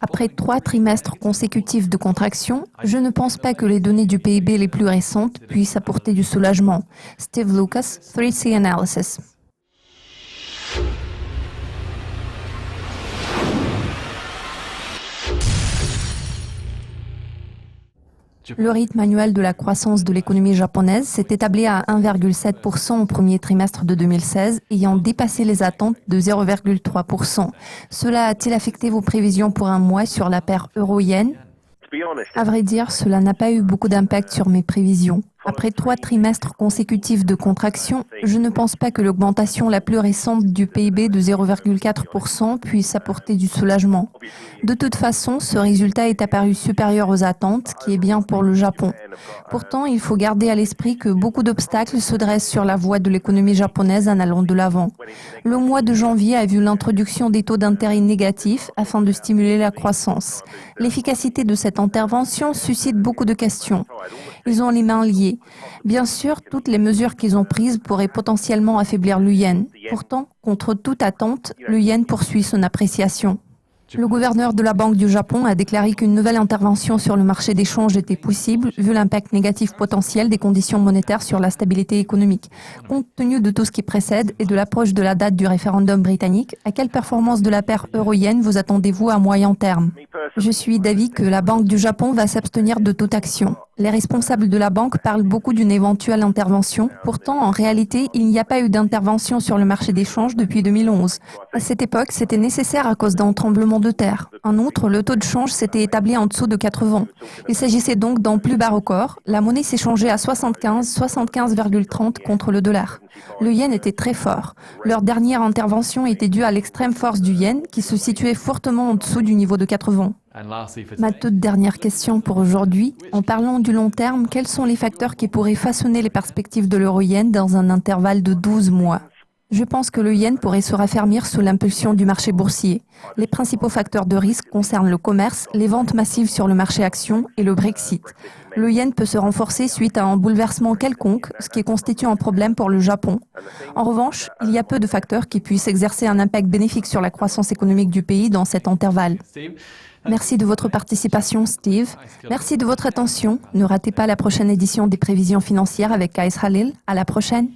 Après 3 trimestres consécutifs de contraction, je ne pense pas que les données du PIB les plus récentes puissent apporter du soulagement. Steve Lucas, 3C Analysis. Le rythme annuel de la croissance de l'économie japonaise s'est établi à 1,7% au premier trimestre de 2016, ayant dépassé les attentes de 0,3%. Cela a-t-il affecté vos prévisions pour un mois sur la paire euro-yen ? À vrai dire, cela n'a pas eu beaucoup d'impact sur mes prévisions. Après 3 trimestres consécutifs de contraction, je ne pense pas que l'augmentation la plus récente du PIB de 0,4% puisse apporter du soulagement. De toute façon, ce résultat est apparu supérieur aux attentes, qui est bien pour le Japon. Pourtant, il faut garder à l'esprit que beaucoup d'obstacles se dressent sur la voie de l'économie japonaise en allant de l'avant. Le mois de janvier a vu l'introduction des taux d'intérêt négatifs afin de stimuler la croissance. L'efficacité de cette intervention suscite beaucoup de questions. Ils ont les mains liées. Bien sûr, toutes les mesures qu'ils ont prises pourraient potentiellement affaiblir le yen. Pourtant, contre toute attente, le yen poursuit son appréciation. Le gouverneur de la Banque du Japon a déclaré qu'une nouvelle intervention sur le marché des changes était possible, vu l'impact négatif potentiel des conditions monétaires sur la stabilité économique. Compte tenu de tout ce qui précède et de l'approche de la date du référendum britannique, à quelle performance de la paire euro-yen vous attendez-vous à moyen terme ? Je suis d'avis que la Banque du Japon va s'abstenir de toute action. Les responsables de la banque parlent beaucoup d'une éventuelle intervention. Pourtant, en réalité, il n'y a pas eu d'intervention sur le marché des changes depuis 2011. À cette époque, c'était nécessaire à cause d'un tremblement de terre. En outre, le taux de change s'était établi en dessous de 80. Il s'agissait donc d'un plus bas record. La monnaie s'échangeait à 75,30 contre le dollar. Le yen était très fort. Leur dernière intervention était due à l'extrême force du yen, qui se situait fortement en dessous du niveau de 80. Ma toute dernière question pour aujourd'hui, en parlant du long terme, quels sont les facteurs qui pourraient façonner les perspectives de l'euro-yen dans un intervalle de 12 mois ? Je pense que le yen pourrait se raffermir sous l'impulsion du marché boursier. Les principaux facteurs de risque concernent le commerce, les ventes massives sur le marché actions et le Brexit. Le yen peut se renforcer suite à un bouleversement quelconque, ce qui constitue un problème pour le Japon. En revanche, il y a peu de facteurs qui puissent exercer un impact bénéfique sur la croissance économique du pays dans cet intervalle. Merci de votre participation, Steve. Merci de votre attention. Ne ratez pas la prochaine édition des prévisions financières avec Kais Khalil. À la prochaine.